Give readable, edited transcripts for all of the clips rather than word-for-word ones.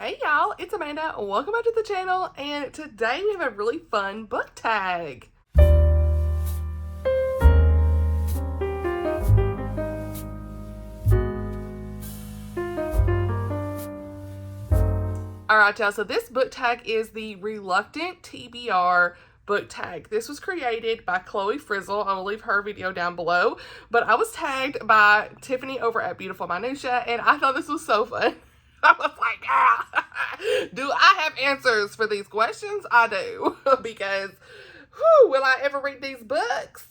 Hey y'all, it's Amanda. Welcome back to the channel, and today we have a really fun book tag. Alright y'all, so this book tag is the Reluctant TBR book tag. This was created by Chloe Frizzle. I will leave her video down below, but I was tagged by Tiffany over at Beautiful Minutia, and I thought this was so fun. I was like, do I have answers for these questions? I do, because will I ever read these books?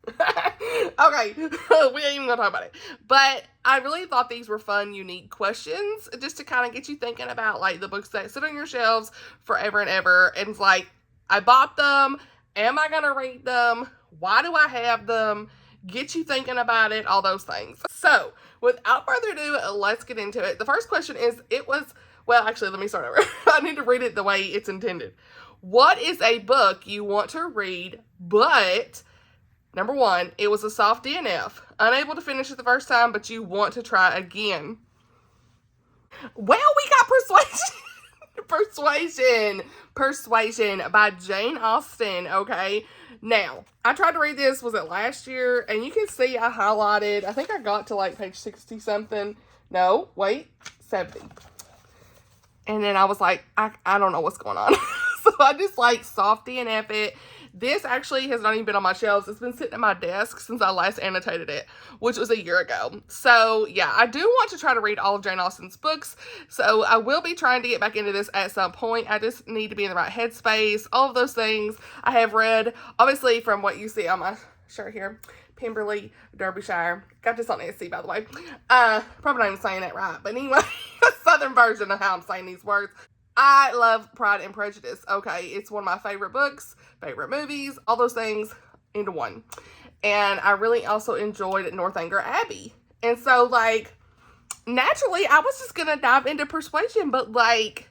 Okay, we ain't even gonna talk about it. But I really thought these were fun, unique questions, just to kind of get you thinking about like the books that sit on your shelves forever and ever. And it's like, I bought them. Am I gonna read them? Why do I have them? Get you thinking about it, all those things. So, without further ado, let's get into it. The first question is, well, actually, let me start over. I need to read it the way it's intended. What is a book you want to read, but, number one, it was a soft DNF. Unable to finish it the first time, but you want to try again? Well, we got Persuasion. Persuasion by Jane Austen, okay? Now, I tried to read this, was it last year? And you can see I highlighted, I think I got to like page 60 something. No, wait, 70. And then I was like, I don't know what's going on. So I just like soft DNF it. This actually has not even been on my shelves. It's been sitting at my desk since I last annotated it, which was a year ago. So yeah, I do want to try to read all of Jane Austen's books. So I will be trying to get back into this at some point. I just need to be in the right headspace. All of those things I have read, obviously from what you see on my shirt here, Pemberley, Derbyshire. Got this on Etsy, by the way. Probably not even saying that right, but anyway, a southern version of how I'm saying these words. I love Pride and Prejudice, okay? It's one of my favorite books, favorite movies, all those things into one. And I really also enjoyed Northanger Abbey. And so, like, naturally, I was just gonna dive into Persuasion, but, like,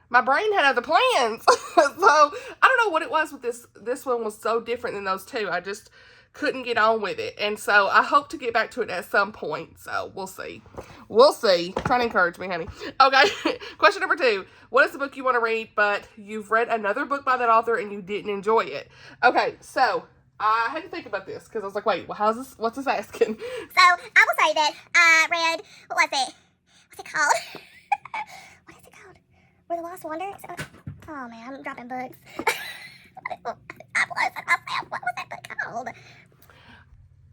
my brain had other plans. So, I don't know what it was with this. This one was so different than those two. I just couldn't get on with it. And so I hope to get back to it at some point. So we'll see. We'll see. Trying to encourage me, honey. Okay. Question number 2. What is the book you want to read, but you've read another book by that author and you didn't enjoy it? Okay. So I had to think about this because I was like, wait, well, what's this asking? So I will say that I read, what was it? What's it called? What is it called? Were the Lost Wonders? Oh man, I'm dropping books. What was that book called?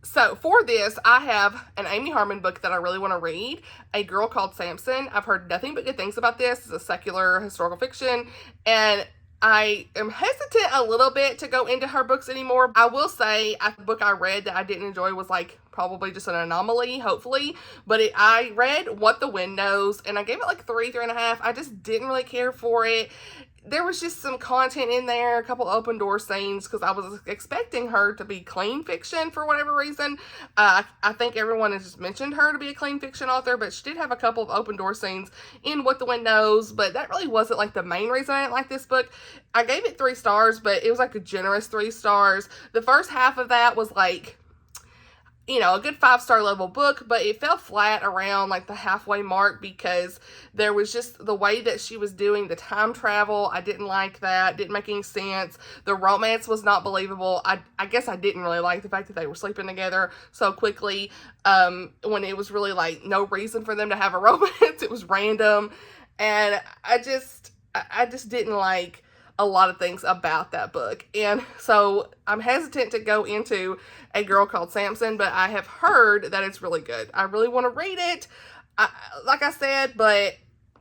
So for this, I have an Amy Harmon book that I really want to read, A Girl Called Samson. I've heard nothing but good things about this. It's a secular historical fiction, and I am hesitant a little bit to go into her books anymore. I will say the book I read that I didn't enjoy was like probably just an anomaly, hopefully, but I read What the Wind Knows, and I gave it like 3.5. I just didn't really care for it. There was just some content in there, a couple open door scenes, because I was expecting her to be clean fiction for whatever reason. I think everyone has just mentioned her to be a clean fiction author, but she did have a couple of open door scenes in What the Wind Knows, but that really wasn't like the main reason I didn't like this book. I gave it 3 stars, but it was like a generous 3 stars. The first half of that was like, you know, a good 5-star level book, but it fell flat around like the halfway mark because there was just the way that she was doing the time travel. I didn't like that. Didn't make any sense. The romance was not believable. I guess I didn't really like the fact that they were sleeping together so quickly when it was really like no reason for them to have a romance. It was random. And I just didn't like a lot of things about that book. And so I'm hesitant to go into A Girl Called Samson, but I have heard that it's really good. I really want to read it, like I said, but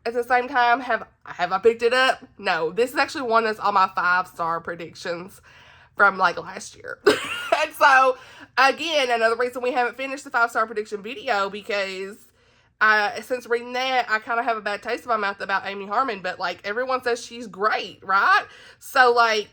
at the same time, have I picked it up? No, this is actually one that's on my 5-star predictions from like last year. And so again, another reason we haven't finished the 5-star prediction video, because since reading that, I kind of have a bad taste in my mouth about Amy Harmon, but like everyone says she's great, right? So like,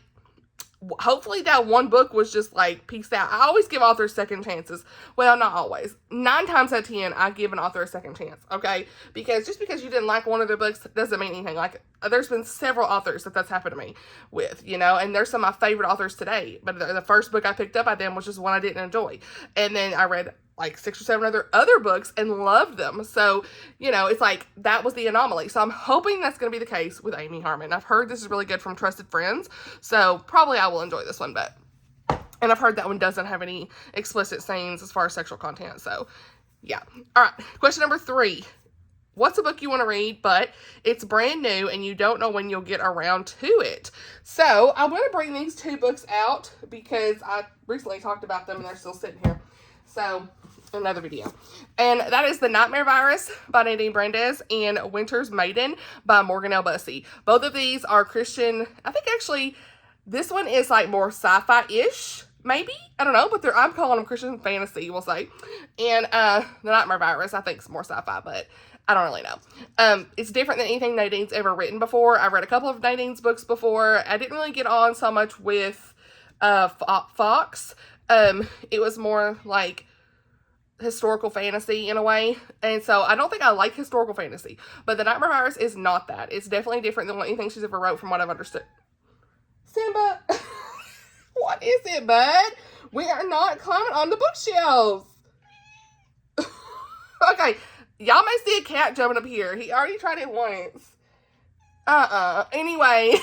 hopefully that one book was just like peace out. I always give authors second chances. Well, not always. 9 times out of 10, I give an author a second chance, okay? Because just because you didn't like one of their books doesn't mean anything. Like, there's been several authors that's happened to me with, you know, and there's some of my favorite authors today, but the first book I picked up by them was just one I didn't enjoy. And then I read like 6 or 7 other books and loved them. So, you know, it's like that was the anomaly. So I'm hoping that's going to be the case with Amy Harmon. I've heard this is really good from trusted friends, so probably I will enjoy this one. And I've heard that one doesn't have any explicit scenes as far as sexual content. So, yeah. All right. Question number 3. What's a book you want to read, but it's brand new and you don't know when you'll get around to it? So I'm going to bring these 2 books out because I recently talked about them and they're still sitting here. So, another video. And that is The Nightmare Virus by Nadine Brandes and Winter's Maiden by Morgan L. Bussey. Both of these are Christian. I think actually this one is like more sci-fi-ish, maybe. I don't know, but I'm calling them Christian fantasy, we'll say. And The Nightmare Virus, I think, is more sci-fi, but I don't really know. It's different than anything Nadine's ever written before. I've read a couple of Nadine's books before. I didn't really get on so much with Fox. It was more like historical fantasy in a way, and so I don't think I like historical fantasy, but The Nightmare Virus is not that. It's definitely different than anything she's ever wrote from what I've understood. Simba, what is it, bud? We are not climbing on the bookshelves. Okay, y'all may see a cat jumping up here. He already tried it once. Anyway,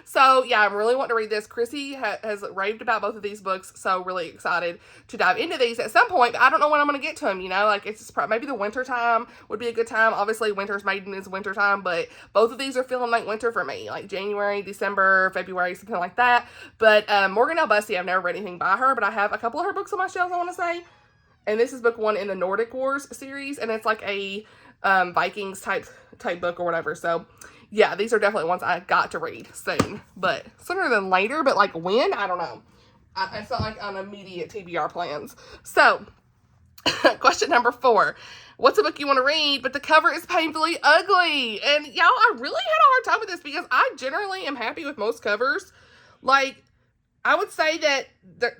so yeah, I'm really wanting to read this. Chrissy has raved about both of these books, so really excited to dive into these at some point. But I don't know when I'm going to get to them, you know, like it's just maybe the winter time would be a good time. Obviously, Winter's Maiden is winter time, but both of these are feeling like winter for me, like January, December, February, something like that. But Morgan L. Bussey, I've never read anything by her, but I have a couple of her books on my shelves, I want to say. And this is book 1 in the Nordic Wars series, and it's like a Vikings type book or whatever. So yeah, these are definitely ones I got to read soon, but sooner than later. But like when, I don't know. It's not like on immediate TBR plans. So question number 4. What's a book you want to read, but the cover is painfully ugly? And y'all, I really had a hard time with this because I generally am happy with most covers. Like, I would say that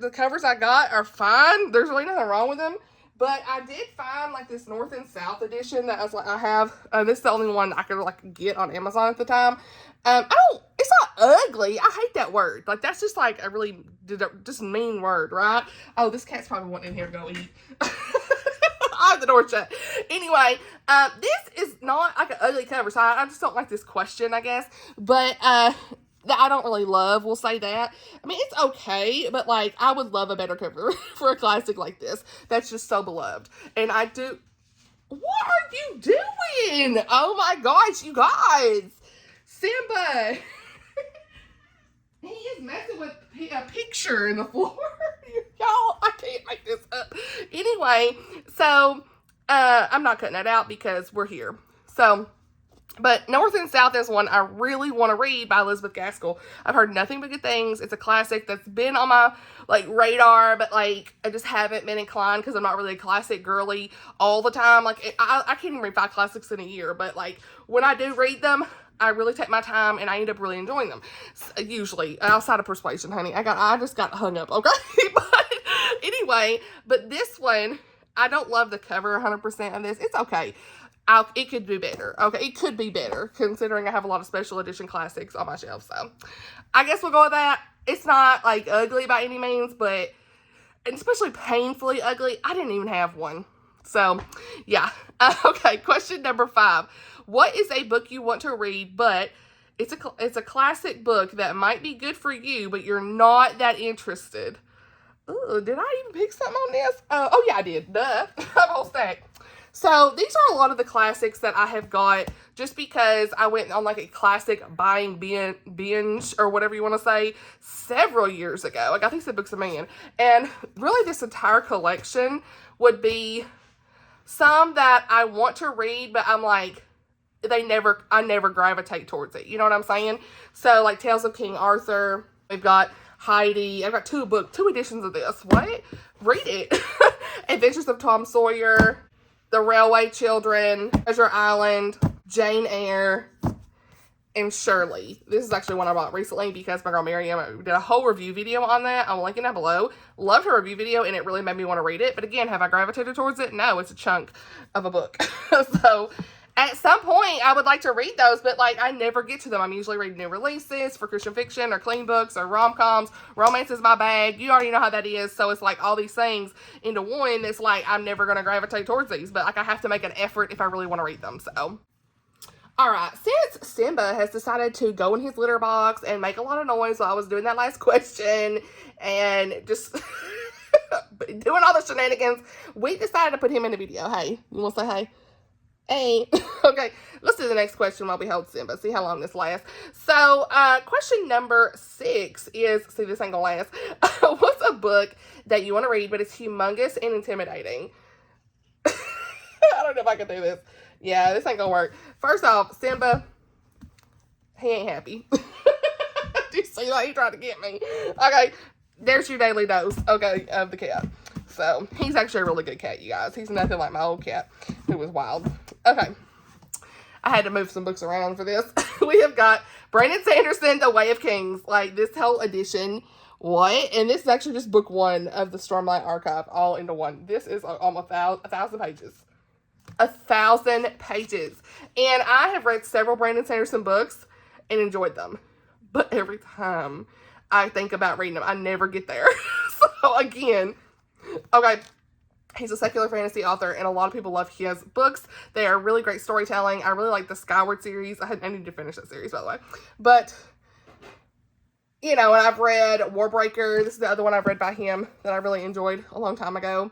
the covers I got are fine. There's really nothing wrong with them. But I did find like this North and South edition that I have. This is the only one I could like get on Amazon at the time. It's not ugly. I hate that word. Like that's just like a really just mean word, right? Oh, this cat's probably wanting in here to go eat. I have the door shut. Anyway, this is not like an ugly cover, so I just don't like this question, I guess. But that I don't really love, we'll say that. I mean, it's okay, but like, I would love a better cover for a classic like this. That's just so beloved. And I do... What are you doing? Oh my gosh, you guys. Simba. He is messing with a picture in the floor. Y'all, I can't make this up. Anyway, so, I'm not cutting that out because we're here. So... But North and South is one I really want to read by Elizabeth Gaskell. I've heard nothing but good things. It's a classic that's been on my like radar, but like I just haven't been inclined because I'm not really a classic girly all the time. Like I can't even read 5 classics in a year, but like when I do read them, I really take my time and I end up really enjoying them. Usually, outside of Persuasion, honey. I just got hung up, okay? But anyway, but this one, I don't love the cover 100% of this. It's okay. It could be better. Okay, it could be better considering I have a lot of special edition classics on my shelf. So, I guess we'll go with that. It's not like ugly by any means, but especially painfully ugly. I didn't even have one. So, yeah. Okay, question number 5. What is a book you want to read, but it's a classic book that might be good for you, but you're not that interested? Ooh, did I even pick something on this? Oh, yeah, I did. Duh. I have a whole stack. So these are a lot of the classics that I have got just because I went on like a classic buying binge or whatever you want to say several years ago. I got these at Books a Million. And really this entire collection would be some that I want to read, but I'm like, I never gravitate towards it. You know what I'm saying? So like Tales of King Arthur, we've got Heidi. I've got 2 editions of this. What? Read it. Adventures of Tom Sawyer. The Railway Children, Treasure Island, Jane Eyre, and Shirley. This is actually one I bought recently because my girl Miriam did a whole review video on that. I'll link it down below. Loved her review video and it really made me want to read it. But again, have I gravitated towards it? No, it's a chunk of a book. So, At some point, I would like to read those, but like I never get to them. I'm usually reading new releases for Christian fiction or clean books or rom-coms. Romance is my bag. You already know how that is. So it's like all these things into one. It's like I'm never going to gravitate towards these, but like I have to make an effort if I really want to read them. So, all right. Since Simba has decided to go in his litter box and make a lot of noise while I was doing that last question and just doing all the shenanigans, we decided to put him in the video. Hey, you want to say hey? Hey, okay, let's do the next question while we hold Simba. See how long this lasts. So, question number 6 is, see, this ain't gonna last. What's a book that you want to read, but it's humongous and intimidating? I don't know if I can do this. Yeah, this ain't gonna work. First off, Simba, he ain't happy. Do you see that? He tried to get me. Okay, there's your daily dose, okay, of the cat. So, he's actually a really good cat, you guys. He's nothing like my old cat, who was wild. Okay. I had to move some books around for this. We have got Brandon Sanderson, The Way of Kings. Like, this whole edition. What? And this is actually just book 1 of the Stormlight Archive, all into one. This is almost 1,000 pages. 1,000 pages. And I have read several Brandon Sanderson books and enjoyed them. But every time I think about reading them, I never get there. So, again... Okay, he's a secular fantasy author, and a lot of people love his books. They are really great storytelling. I really like the Skyward series. I need to finish that series, by the way. But, you know, and I've read Warbreaker. This is the other one I've read by him that I really enjoyed a long time ago.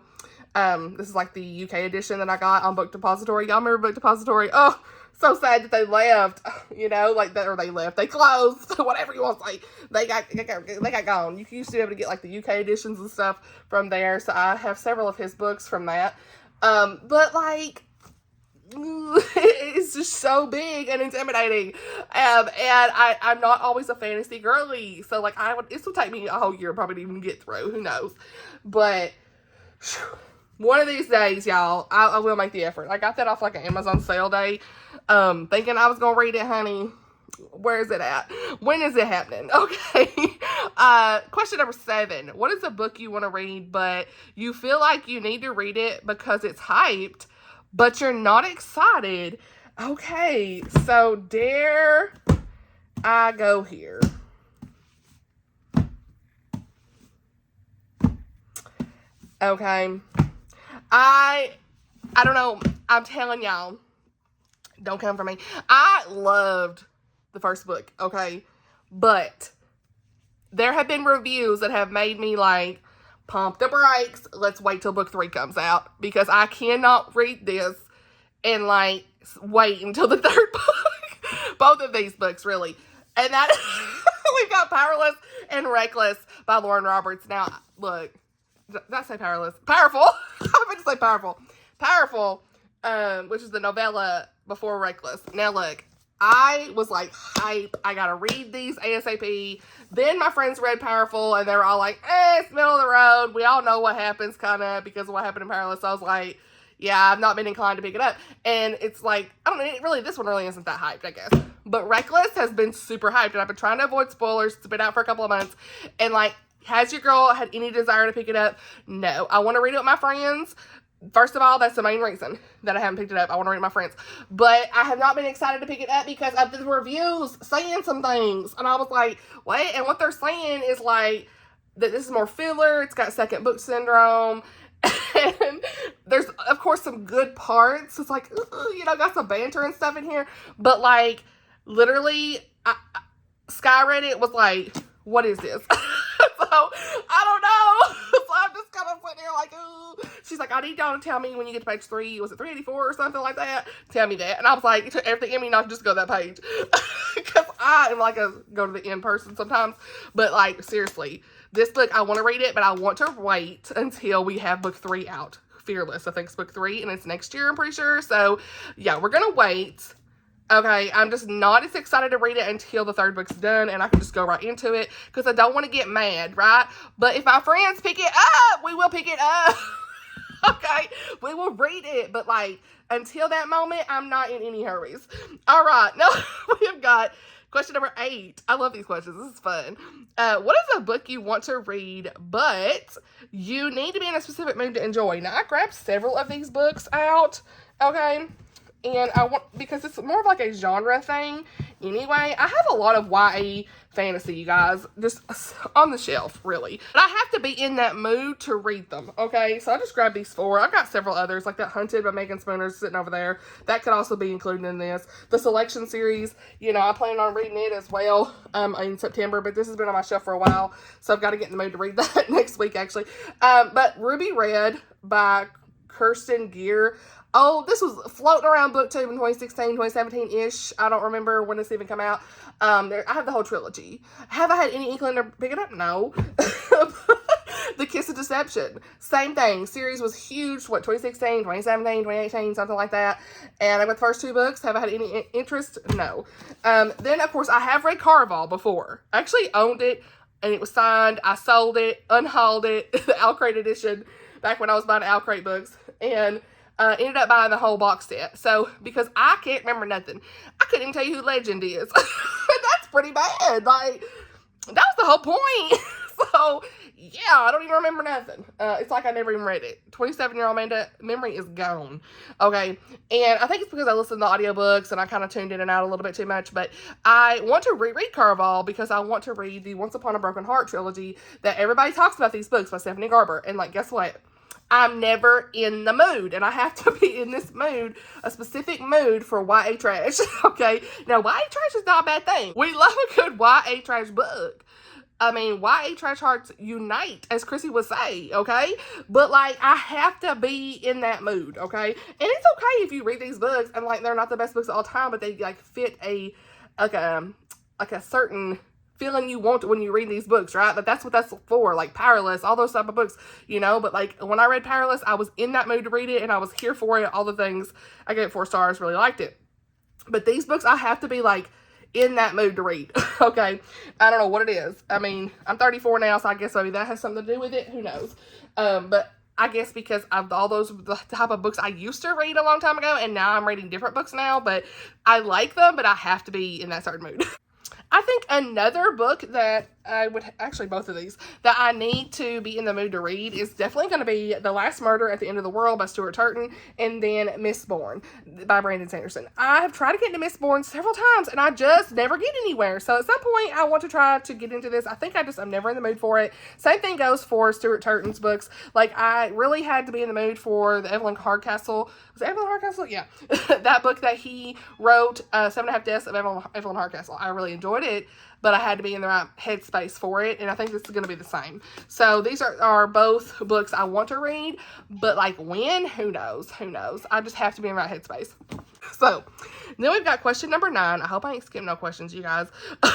This is like the UK edition that I got on Book Depository. Y'all remember Book Depository? Oh, so sad that they left, you know, like that, or they left, they closed, whatever you want to say, they got gone. You used to be able to get like the UK editions and stuff from there, so I have several of his books from that, but like, it's just so big and intimidating, and I'm not always a fantasy girly, so like, this will take me a whole year probably to even get through, who knows, but, one of these days, y'all, I will make the effort. I got that off like an Amazon sale day, thinking I was going to read it, honey. Where is it at? When is it happening? Okay. Question number 7. What is a book you want to read, but you feel like you need to read it because it's hyped, but you're not excited? Okay. So, dare I go here? Okay. I don't know. I'm telling y'all, don't come for me. I loved the first book, okay? But there have been reviews that have made me like, pump the brakes. Let's wait till book 3 comes out, because I cannot read this and like wait until the 3rd book. Both of these books, really. And that we've got Powerless and Reckless by Lauren Roberts. Now, look. Did I say powerless? Powerful. I'm going to say powerful. Powerful, which is the novella before Reckless. Now, look, I was like, hype. I got to read these ASAP. Then my friends read Powerful, and they were all like, it's middle of the road. We all know what happens, kind of, because of what happened in Powerless. So I was like, yeah, I've not been inclined to pick it up. And it's like, I don't know, this one really isn't that hyped, I guess. But Reckless has been super hyped, and I've been trying to avoid spoilers. It's been out for a couple of months. And like, has your girl had any desire to pick it up? No. I want to read it with my friends. First of all, that's the main reason that I haven't picked it up. I want to read it with my friends. But I have not been excited to pick it up because of the reviews saying some things. And I was like, what? And what they're saying is like, that this is more filler. It's got second book syndrome. And there's, of course, some good parts. It's like, you know, got some banter and stuff in here. But like, literally, Sky read it, was like, what is this? So, I don't know. So I'm just kind of sitting there like, ooh. She's like, I need y'all to tell me when you get to page 3, was it 384 or something like that? Tell me that. And I was like, it took everything in me not to just go to that page. Because I am like go to the end person sometimes. But like, seriously, this book, I want to read it, but I want to wait until we have book 3 out. Fearless, I think it's book 3, and it's next year, I'm pretty sure. So, yeah, we're going to wait. Okay, I'm just not as excited to read it until the 3rd book's done, and I can just go right into it, because I don't want to get mad, right? But if my friends pick it up, we will pick it up. Okay, we will read it, but like, until that moment, I'm not in any hurries. All right, now we have got question number 8. I love these questions. This is fun. What is a book you want to read, but you need to be in a specific mood to enjoy? Now, I grabbed several of these books out, okay? and I want, because it's more of like a genre thing anyway. I have a lot of YA fantasy, you guys, just on the shelf, really. But I have to be in that mood to read them, okay? So I just grabbed these 4. I've got several others, like that Hunted by Megan Spooner sitting over there. That could also be included in this. The Selection series, you know, I plan on reading it as well in September, but this has been on my shelf for a while, so I've got to get in the mood to read that next week, actually. But Ruby Red by Kirsten Gear. Oh, this was floating around BookTube in 2016, 2017-ish. I don't remember when this even came out. I have the whole trilogy. Have I had any inkling to pick it up? No. The Kiss of Deception. Same thing. Series was huge. What, 2016, 2017, 2018, something like that. And I got the first 2 books. Have I had any interest? No. Then, of course, I have read Caraval before. I actually owned it, and it was signed. I sold it, unhauled it, the Owl Crate edition, back when I was buying Owl Crate books. And ended up buying the whole box set. So, because I can't remember nothing. I couldn't even tell you who Legend is. That's pretty bad. Like, that was the whole point. So, yeah, I don't even remember nothing. It's like I never even read it. 27-year-old Amanda, memory is gone. Okay, and I think it's because I listened to the audiobooks and I kind of tuned in and out a little bit too much, but I want to reread Caraval because I want to read the Once Upon a Broken Heart trilogy that everybody talks about these books by Stephanie Garber. And, like, guess what? I'm never in the mood, and I have to be in this mood, a specific mood for YA trash, okay? Now, YA trash is not a bad thing. We love a good YA trash book. I mean, YA trash hearts unite, as Chrissy would say, okay? But, like, I have to be in that mood, okay? And it's okay if you read these books, and, like, they're not the best books of all time, but they, like, fit a certain feeling you want when you read these books, right? But that's what that's for, like Powerless, all those type of books, you know? But, like, when I read Powerless, I was in that mood to read it, and I was here for it, all the things. I gave it 4 stars, really liked it. But these books, I have to be, like, in that mood to read, okay? I don't know what it is. I mean, I'm 34 now, so I guess maybe that has something to do with it. Who knows? But I guess because of all those, the type of books I used to read a long time ago, and now I'm reading different books now, but I like them, but I have to be in that certain mood. I think another book that I would, actually both of these, that I need to be in the mood to read is definitely going to be The Last Murder at the End of the World by Stuart Turton, and then Mistborn by Brandon Sanderson. I have tried to get into Mistborn several times, and I just never get anywhere. So at some point, I want to try to get into this. I think I'm never in the mood for it. Same thing goes for Stuart Turton's books. Like, I really had to be in the mood for the Evelyn Hardcastle. Was it Evelyn Hardcastle? Yeah. That book that he wrote, 7.5 Deaths of Evelyn Hardcastle. I really enjoyed it, but I had to be in the right headspace for it, and I think this is going to be the same. So these are both books I want to read, but, like, when? Who knows? Who knows? I just have to be in the right headspace. So, then we've got question number 9. I hope I ain't skipping no questions, you guys.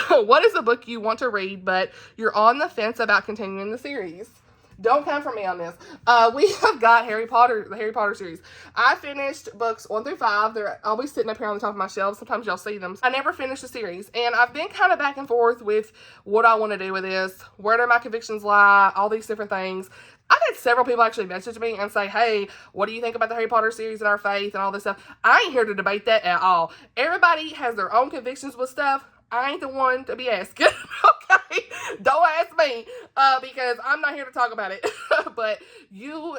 What is a book you want to read, but you're on the fence about continuing the series? Don't come for me on this. We have got the Harry Potter series. I finished books 1 through 5. They're always sitting up here on the top of my shelf. Sometimes y'all see them. I never finished the series, and I've been kind of back and forth with what I want to do with this. Where do my convictions lie? All these different things. I've had several people actually message me and say, hey, what do you think about the Harry Potter series and our faith and all this stuff? I ain't here to debate that at all. Everybody has their own convictions with stuff. I ain't the one to be asking, okay? Don't ask me, because I'm not here to talk about it. But you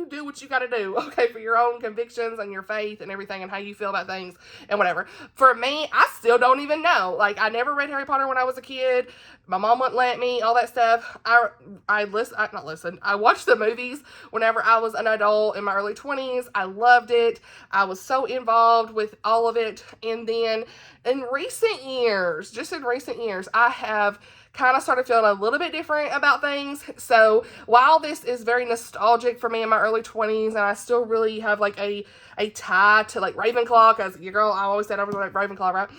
do what you gotta do, okay, for your own convictions and your faith and everything and how you feel about things and whatever. For me, I still don't even know. Like, I never read Harry Potter when I was a kid. My mom wouldn't let me, all that stuff. I watched the movies whenever I was an adult in my early 20s. I loved it. I was so involved with all of it. And then in recent years, I have kind of started feeling a little bit different about things. So while this is very nostalgic for me in my early 20s, and I still really have, like, a tie to, like, Ravenclaw, because your girl, I always said I was like Ravenclaw, right?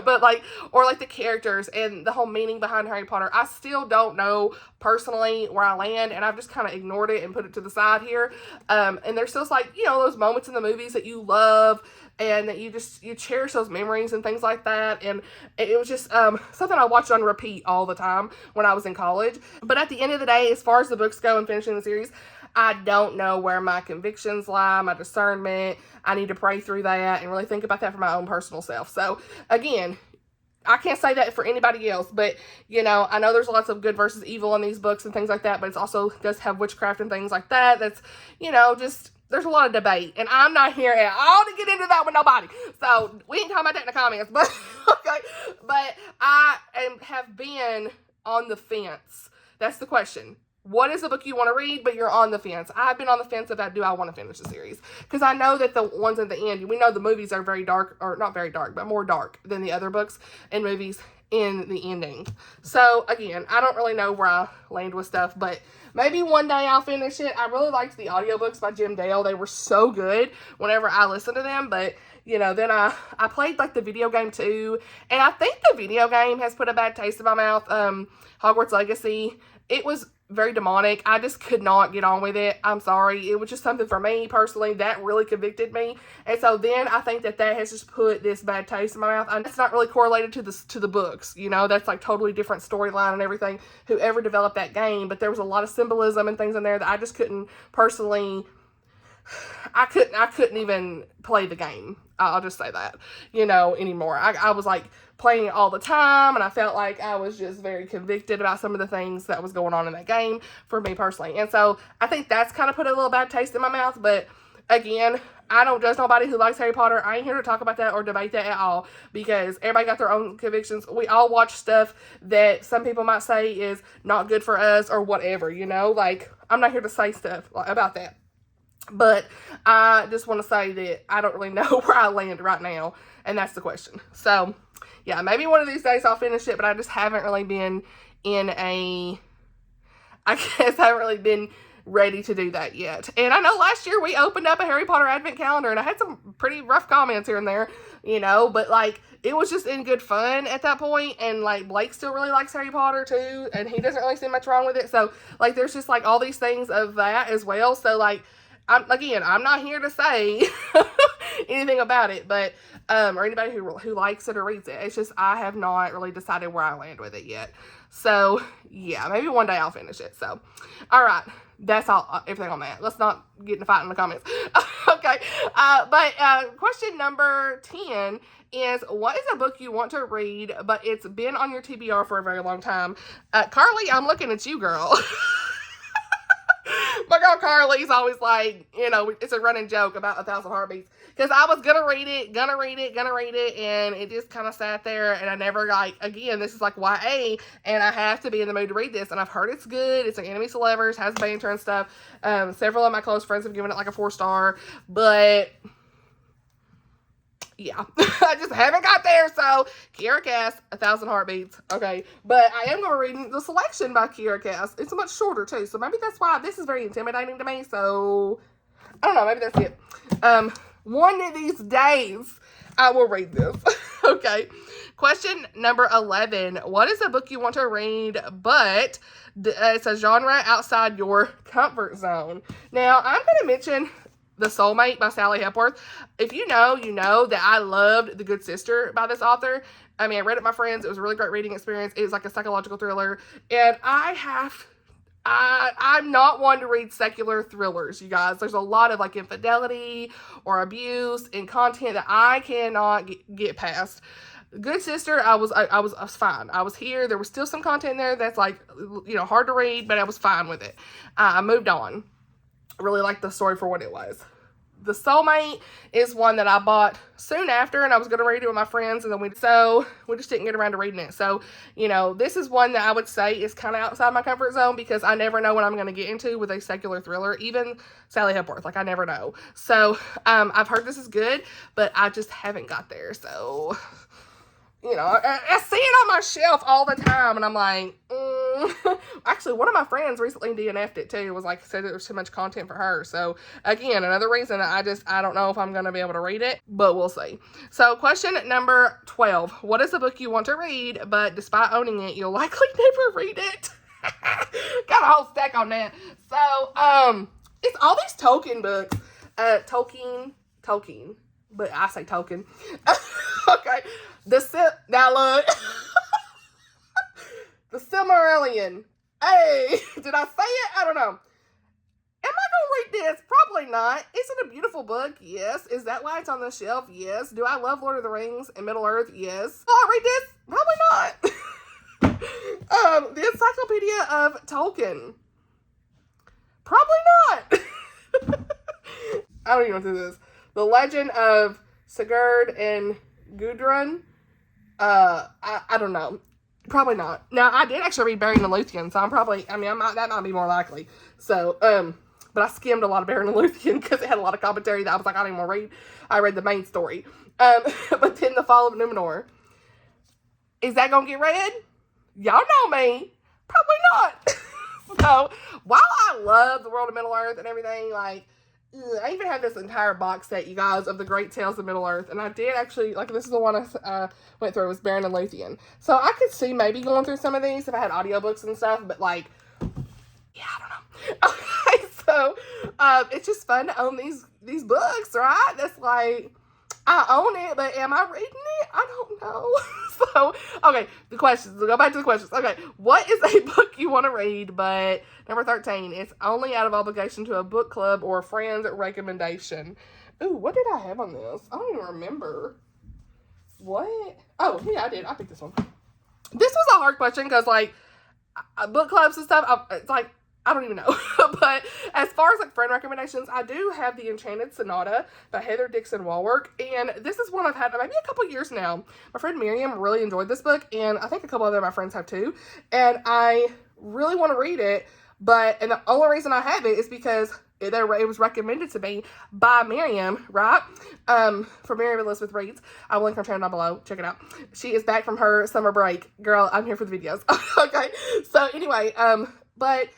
But, like, or, like, the characters and the whole meaning behind Harry Potter, I still don't know personally where I land, and I've just kind of ignored it and put it to the side here. And there's still, like, you know, those moments in the movies that you love, and that you cherish those memories and things like that. And it was just something I watched on repeat all the time when I was in college. But at the end of the day, as far as the books go and finishing the series, I don't know where my convictions lie, my discernment. I need to pray through that and really think about that for my own personal self. So, again, I can't say that for anybody else, but, you know, I know there's lots of good versus evil in these books and things like that, but it also does have witchcraft and things like that. That's, you know, just there's a lot of debate, and I'm not here at all to get into that with nobody. So we ain't talking about that in the comments, but okay. But have been on the fence. That's the question. What is a book you want to read, but you're on the fence? I've been on the fence about, do I want to finish the series? Because I know that the ones at the end, we know the movies are very dark, or not very dark, but more dark than the other books and movies in the ending. So, again, I don't really know where I land with stuff, but maybe one day I'll finish it. I really liked the audiobooks by Jim Dale. They were so good whenever I listened to them, but you know, then I played like the video game too, and I think the video game has put a bad taste in my mouth. Hogwarts Legacy, it was very demonic. I just could not get on with it. I'm sorry. It was just something for me personally that really convicted me. And so then I think that has just put this bad taste in my mouth. And it's not really correlated to the books. You know, that's like totally different storyline and everything. Whoever developed that game, but there was a lot of symbolism and things in there that I just couldn't personally. I couldn't even play the game. I'll just say that, you know, anymore. I was like playing it all the time, and I felt like I was just very convicted about some of the things that was going on in that game for me personally. And so I think that's kind of put a little bad taste in my mouth. But again, I don't judge nobody who likes Harry Potter. I ain't here to talk about that or debate that at all, because everybody got their own convictions. We all watch stuff that some people might say is not good for us or whatever, you know? Like, I'm not here to say stuff about that. But I just want to say that I don't really know where I land right now, and that's the question. So, yeah, maybe one of these days I'll finish it, but I just haven't really been I haven't really been ready to do that yet. And I know last year we opened up a Harry Potter advent calendar, and I had some pretty rough comments here and there, you know, but like, it was just in good fun at that point. And like, Blake still really likes Harry Potter too, and he doesn't really see much wrong with it. So like, there's just like all these things of that as well. So like, I'm not here to say anything about it, but or anybody who likes it or reads it. It's just I have not really decided where I land with it yet. So yeah, maybe one day I'll finish it. So, all right, that's all. Everything on that. Let's not get in a fight in the comments. Okay, but question number 10 is, what is a book you want to read, but it's been on your TBR for a very long time? Carly, I'm looking at you, girl. My girl Carly's always like, you know, it's a running joke about 1,000 Heartbeats, because I was gonna read it, and it just kind of sat there, and I never, like, again, this is like YA, and I have to be in the mood to read this, and I've heard it's good. It's like enemies to lovers, has banter and stuff. Several of my close friends have given it like a 4-star, but yeah, I just haven't got there. So Kiera Cass, 1,000 Heartbeats. Okay, but I am going to read the selection by Kiera Cass. It's much shorter too, so maybe that's why this is very intimidating to me. So I don't know, maybe that's it. One of these days I will read this. Okay, question number 11. What is a book you want to read, but it's a genre outside your comfort zone? Now, I'm going to mention The Soulmate by Sally Hepworth. If you know, you know that I loved The Good Sister by this author. I mean, I read it with my friends. It was a really great reading experience. It was like a psychological thriller. And I'm not one to read secular thrillers, you guys. There's a lot of like infidelity or abuse and content that I cannot get past. Good Sister, I was fine. I was here. There was still some content there that's like, you know, hard to read, but I was fine with it. I moved on. I really liked the story for what it was. The Soulmate is one that I bought soon after, and I was going to read it with my friends, and then we just didn't get around to reading it. So, you know, this is one that I would say is kind of outside my comfort zone, because I never know what I'm going to get into with a secular thriller, even Sally Hepworth. Like, I never know. So, I've heard this is good, but I just haven't got there. So, you know, I see it on my shelf all the time, and I'm like, Actually, one of my friends recently DNF'd it too. It was like, said there was too much content for her. So, again, another reason that I don't know if I'm going to be able to read it, but we'll see. So, question number 12. What is a book you want to read, but despite owning it, you'll likely never read it? Got a whole stack on that. So, it's all these Tolkien books. Tolkien. But I say Tolkien. Okay. Now look. The Silmarillion. Hey, did I say it? I don't know. Am I going to read this? Probably not. Is it a beautiful book? Yes. Is that why it's on the shelf? Yes. Do I love Lord of the Rings and Middle Earth? Yes. Will I read this? Probably not. The Encyclopedia of Tolkien. Probably not. I don't even know what this is. The Legend of Sigurd and Gudrun. I don't know. Probably not. Now, I did actually read Beren and Luthien, so I'm probably, that might be more likely. So, but I skimmed a lot of Beren and Luthien because it had a lot of commentary that I was like, I don't even want to read. I read the main story. But then The Fall of Numenor. Is that going to get read? Y'all know me. Probably not. So, while I love the world of Middle Earth and everything, like, I even have this entire box set, you guys, of the Great Tales of Middle Earth. And I did actually, like, this is the one I went through, was Beren and Luthien. So I could see maybe going through some of these if I had audiobooks and stuff, but, like, yeah, I don't know. Okay, so it's just fun to own these books, right? That's like, I own it, but am I reading it? I don't know. So, okay, the questions. We'll go back to the questions. Okay, what is a book you want to read? But number 13, it's only out of obligation to a book club or a friend's recommendation. Ooh, what did I have on this? I don't even remember. What? Oh, yeah, I did. I picked this one. This was a hard question because, like, book clubs and stuff, it's like, I don't even know. But as far as like friend recommendations, I do have The Enchanted Sonata by Heather Dixon Walwork. And this is one I've had maybe a couple years now. My friend Miriam really enjoyed this book. And I think a couple other of my friends have too. And I really want to read it. And the only reason I have it is because it was recommended to me by Miriam, right? For Miriam Elizabeth Reads. I will link her channel down below. Check it out. She is back from her summer break. Girl, I'm here for the videos. Okay. So anyway, but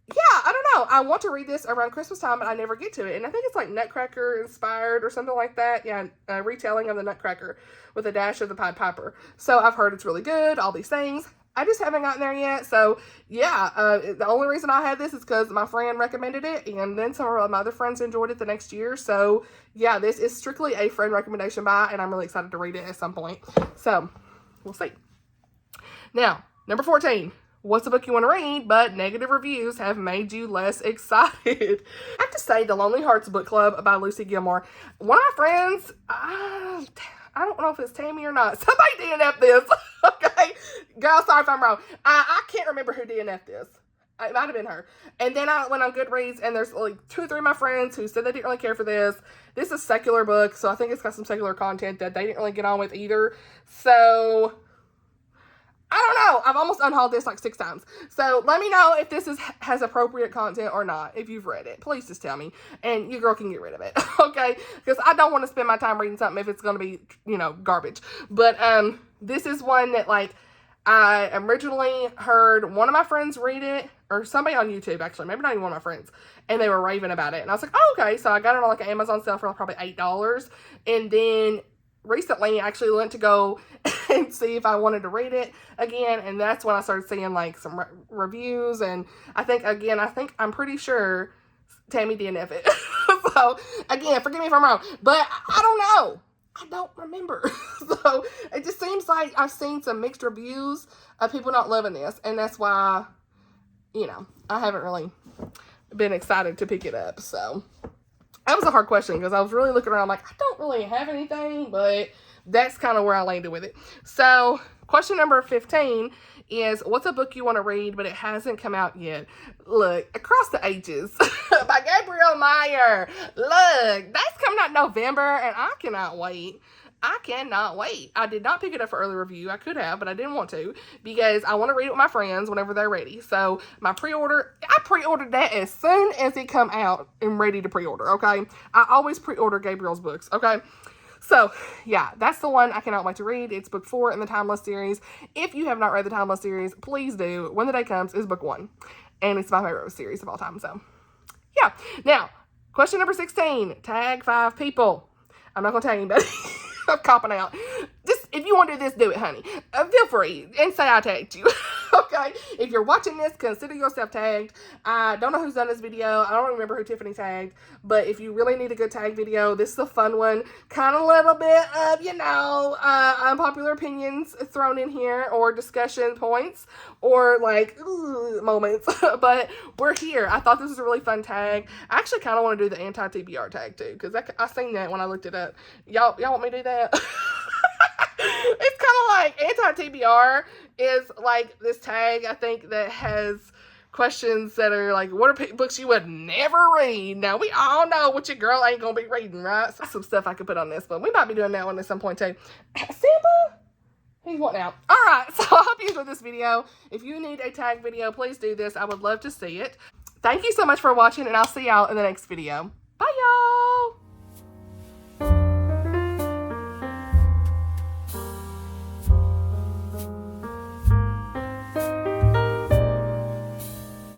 yeah, I don't know. I want to read this around Christmas time, but I never get to it. And I think it's like Nutcracker inspired or something like that. Yeah, a retelling of the Nutcracker with a dash of the Pied Piper. So I've heard it's really good, all these things. I just haven't gotten there yet. So yeah, the only reason I had this is because my friend recommended it. And then some of my other friends enjoyed it the next year. So yeah, this is strictly a friend recommendation buy. And I'm really excited to read it at some point. So we'll see. Now, number 14. What's a book you want to read, but negative reviews have made you less excited? I have to say The Lonely Hearts Book Club by Lucy Gilmore. One of my friends, I don't know if it's Tammy or not. Somebody DNF'd this. Okay? Girl, sorry if I'm wrong. I can't remember who DNF'd this. It might have been her. And then I went on Goodreads, and there's like 2 or 3 of my friends who said they didn't really care for this. This is a secular book, so I think it's got some secular content that they didn't really get on with either. So I don't know. I've almost unhauled this like 6 times. So let me know if this has appropriate content or not. If you've read it, please just tell me. And your girl can get rid of it. Okay? Because I don't want to spend my time reading something if it's going to be, garbage. But this is one that, like, I originally heard one of my friends read it, or somebody on YouTube, actually. Maybe not even one of my friends. And they were raving about it. And I was like, oh, okay. So I got it on like an Amazon sale for like probably $8. And then recently I actually went to go and see if I wanted to read it again, and that's when I started seeing like some reviews, and I'm pretty sure Tammy DNF it. So again, forgive me if I'm wrong, but I don't know. I don't remember. So it just seems like I've seen some mixed reviews of people not loving this, and that's why, I haven't really been excited to pick it up. So that was a hard question because I was really looking around like, I don't really have anything, but that's kind of where I landed with it. So question number 15 is, what's a book you want to read, but it hasn't come out yet? Look, Across the Ages by Gabrielle Meyer. Look, that's coming out in November, and I cannot wait. I cannot wait. I did not pick it up for early review. I could have, but I didn't want to because I want to read it with my friends whenever they're ready. So I pre-ordered that as soon as it come out and ready to pre-order, okay? I always pre-order Gabriel's books, okay? So, yeah, that's the one I cannot wait to read. It's book 4 in the Timeless series. If you have not read the Timeless series, please do. When the Day Comes is book 1. And it's my favorite series of all time, so yeah. Now, question number 16. Tag 5 people. I'm not going to tag anybody. I'm copping out. Just, if you want to do this, do it, honey. Feel free and say I tagged you. Okay? If you're watching this, consider yourself tagged. I don't know who's done this video. I don't remember who Tiffany tagged. But if you really need a good tag video, this is a fun one. Kind of a little bit of, unpopular opinions thrown in here, or discussion points, or like moments. But we're here. I thought this was a really fun tag. I actually kind of want to do the anti-TBR tag too, because I seen that when I looked it up. Y'all want me to do that? It's kind of like anti-TBR is like this tag, I think, that has questions that are like, what are books you would never read? Now, we all know what your girl ain't going to be reading, right? So some stuff I could put on this, but we might be doing that one at some point too. Simba? He's wanting out. All right, so I hope you enjoyed this video. If you need a tag video, please do this. I would love to see it. Thank you so much for watching, and I'll see y'all in the next video. Bye, y'all.